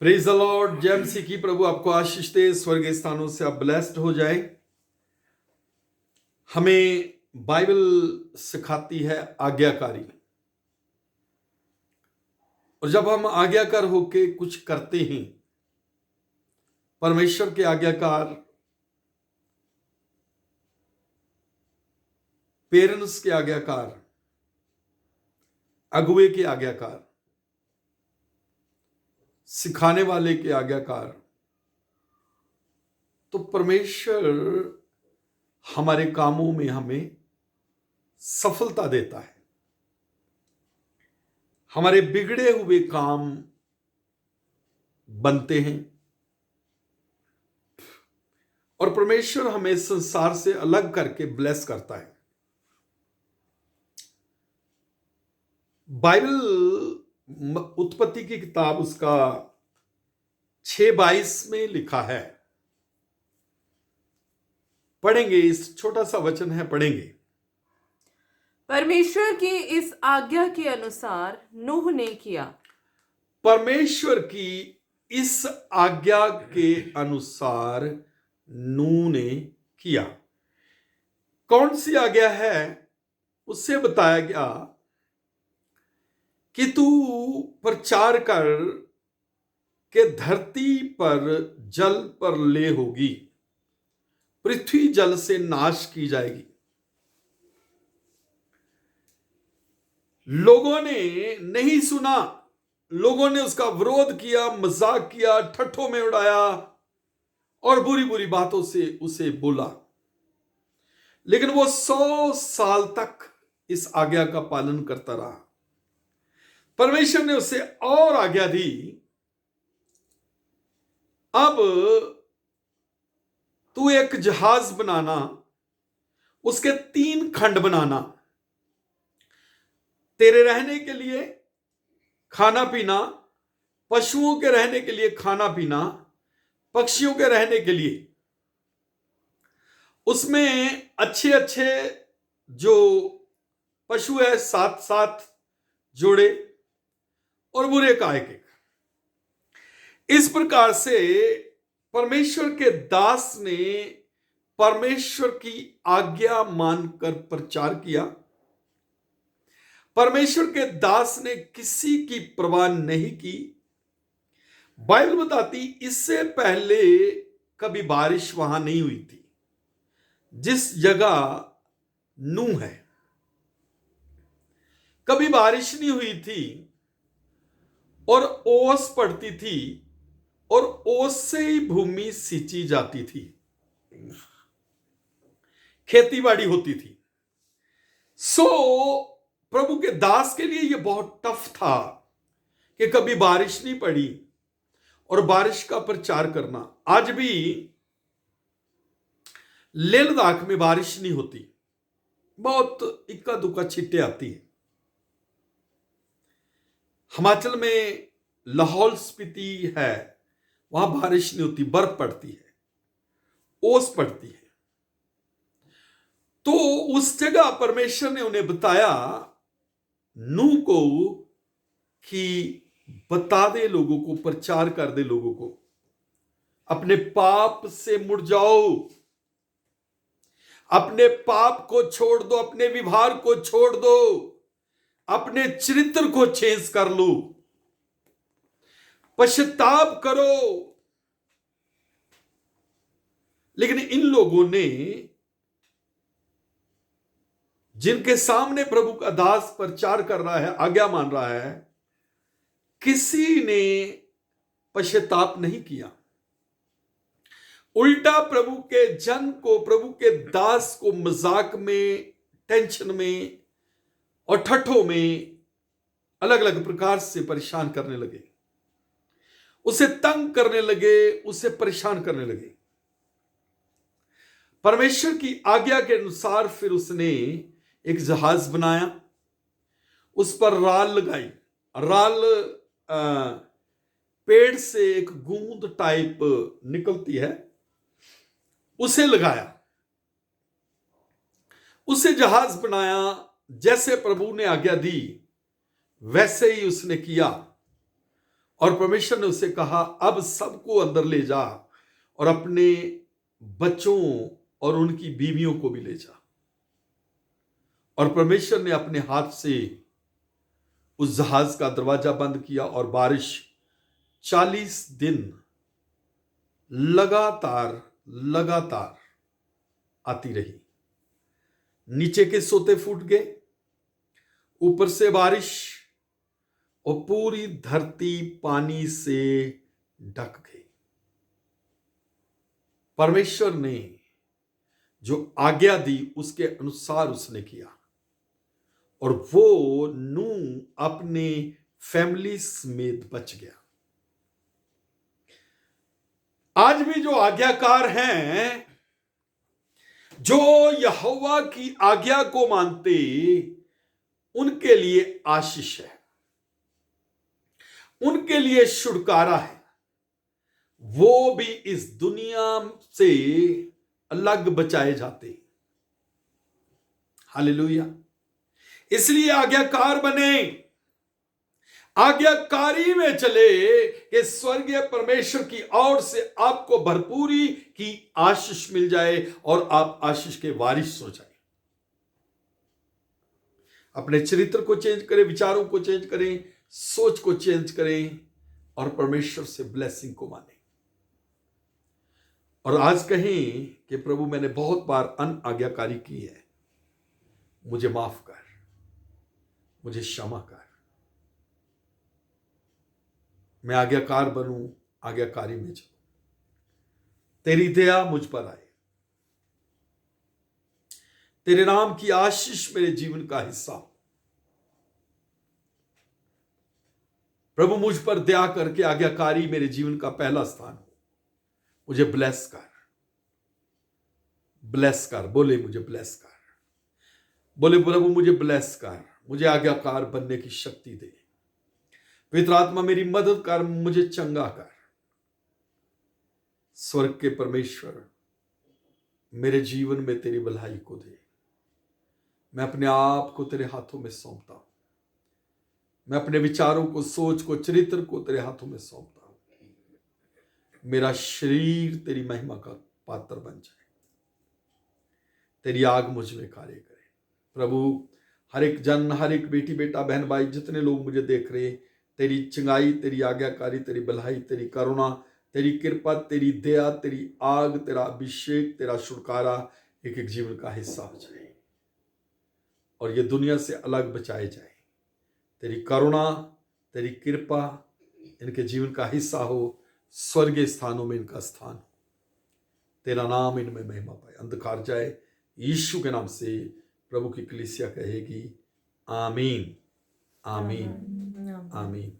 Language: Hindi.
Praise the Lord. जय मसीह की। प्रभु आपको आशीष दे, स्वर्गीय स्थानों से आप ब्लेस्ड हो जाए। हमें बाइबल सिखाती है आज्ञाकारी, और जब हम आज्ञाकार होके कुछ करते हैं, परमेश्वर के आज्ञाकार, पेरेंट्स के आज्ञाकार, अगुवे के आज्ञाकार, सिखाने वाले के आज्ञाकार, तो परमेश्वर हमारे कामों में हमें सफलता देता है। हमारे बिगड़े हुए काम बनते हैं और परमेश्वर हमें संसार से अलग करके ब्लेस करता है। बाइबल उत्पत्ति की किताब उसका 6:22 में लिखा है। पढ़ेंगे, इस छोटा सा वचन है, पढ़ेंगे। परमेश्वर की इस आज्ञा के अनुसार नूह ने किया। परमेश्वर की इस आज्ञा के अनुसार नूह ने किया। कौन सी आज्ञा है? उससे बताया गया कि तू प्रचार कर के धरती पर जल पर ले होगी, पृथ्वी जल से नाश की जाएगी। लोगों ने नहीं सुना, लोगों ने उसका विरोध किया, मजाक किया, ठट्ठों में उड़ाया और बुरी बुरी बातों से उसे बोला। लेकिन वो 100 साल तक इस आज्ञा का पालन करता रहा। परमेश्वर ने उसे और आज्ञा दी, अब तू एक जहाज बनाना, उसके 3 खंड बनाना, तेरे रहने के लिए खाना पीना, पशुओं के रहने के लिए खाना पीना, पक्षियों के रहने के लिए। उसमें अच्छे अच्छे जो पशु है 7-7 जोड़े, और बुरे का एक। इस प्रकार से परमेश्वर के दास ने परमेश्वर की आज्ञा मानकर प्रचार किया। परमेश्वर के दास ने किसी की परवाह नहीं की। बाइबल बताती इससे पहले कभी बारिश वहां नहीं हुई थी जिस जगह नूह है। कभी बारिश नहीं हुई थी और ओस पड़ती थी और ओस से ही भूमि सींची जाती थी, खेतीबाड़ी होती थी। प्रभु के दास के लिए यह बहुत टफ था कि कभी बारिश नहीं पड़ी और बारिश का प्रचार करना। आज भी लेह लद्दाख में बारिश नहीं होती, बहुत इक्का दुक्का छिट्टे आती है। हिमाचल में लाहौल स्पीति है, वहां बारिश नहीं होती, बर्फ पड़ती है, ओस पड़ती है। तो उस जगह परमेश्वर ने उन्हें बताया, नूह को, कि बता दे लोगों को, प्रचार कर दे लोगों को, अपने पाप से मुड़ जाओ, अपने पाप को छोड़ दो, अपने व्यवहार को छोड़ दो, अपने चरित्र को चेंज कर लो, पश्चाताप करो। लेकिन इन लोगों ने, जिनके सामने प्रभु का दास प्रचार कर रहा है, आज्ञा मान रहा है, किसी ने पश्चाताप नहीं किया। उल्टा प्रभु के जन को, प्रभु के दास को मजाक में, टेंशन में और ठट्ठों में अलग अलग प्रकार से परेशान करने लगे, उसे तंग करने लगे, उसे परेशान करने लगे। परमेश्वर की आज्ञा के अनुसार फिर उसने एक जहाज बनाया, उस पर राल लगाई। राल पेड़ से एक गूंद टाइप निकलती है, उसे लगाया, उसे जहाज बनाया। जैसे प्रभु ने आज्ञा दी वैसे ही उसने किया। और परमेश्वर ने उससे कहा, अब सबको अंदर ले जा और अपने बच्चों और उनकी बीवियों को भी ले जा। और परमेश्वर ने अपने हाथ से उस जहाज का दरवाजा बंद किया और बारिश 40 दिन लगातार लगातार आती रही। नीचे के सोते फूट गए, ऊपर से बारिश, और पूरी धरती पानी से ढक गई। परमेश्वर ने जो आज्ञा दी उसके अनुसार उसने किया, और वो नूह अपने फैमिली समेत बच गया। आज भी जो आज्ञाकार हैं, जो यहोवा की आज्ञा को मानते, उनके लिए आशीष है, उनके लिए छुटकारा है। वो भी इस दुनिया से अलग बचाए जाते। हालेलुया। इसलिए आज्ञाकार बने, आज्ञाकारी में चले कि स्वर्गीय परमेश्वर की ओर से आपको भरपूरी की आशीष मिल जाए और आप आशीष के वारिस हो जाए। अपने चरित्र को चेंज करें, विचारों को चेंज करें, सोच को चेंज करें और परमेश्वर से ब्लेसिंग को माने। और आज कहें कि प्रभु, मैंने बहुत बार अनआज्ञाकारी की है, मुझे माफ कर, मुझे क्षमा कर। मैं आज्ञाकार बनूं, आज्ञाकारी में चलूं, तेरी दया मुझ पर आए, तेरे नाम की आशीष मेरे जीवन का हिस्सा हो। प्रभु, मुझ पर दया करके आज्ञाकारी मेरे जीवन का पहला स्थान हो। मुझे ब्लेस कर, ब्लेस कर। बोले मुझे ब्लेस कर, बोले प्रभु मुझे ब्लेस कर, मुझे आज्ञाकार बनने की शक्ति दे। पवित्र आत्मा मेरी मदद कर, मुझे चंगा कर। स्वर्ग के परमेश्वर मेरे जीवन में तेरी भलाई को दे। मैं अपने आप को तेरे हाथों में सौंपता हूं। मैं अपने विचारों को, सोच को, चरित्र को तेरे हाथों में सौंपता हूं। मेरा शरीर तेरी महिमा का पात्र बन जाए, तेरी आग मुझ में कार्य करे। प्रभु, हर एक जन, हर एक बेटी, बेटा, बहन, भाई, जितने लोग मुझे देख रहे, तेरी चंगाई, तेरी आज्ञाकारी, तेरी भलाई, तेरी करुणा, तेरी कृपा, तेरी दया, तेरी आग, तेरा अभिषेक, तेरा छुटकारा एक एक जीवन का हिस्सा हो जाए और ये दुनिया से अलग बचाए जाए। तेरी करुणा, तेरी कृपा इनके जीवन का हिस्सा हो, स्वर्गीय स्थानों में इनका स्थान हो। तेरा नाम इनमें महिमा पाए, अंधकार जाए। यीशु के नाम से प्रभु की कलीसिया कहेगी आमीन, आमीन, आमीन।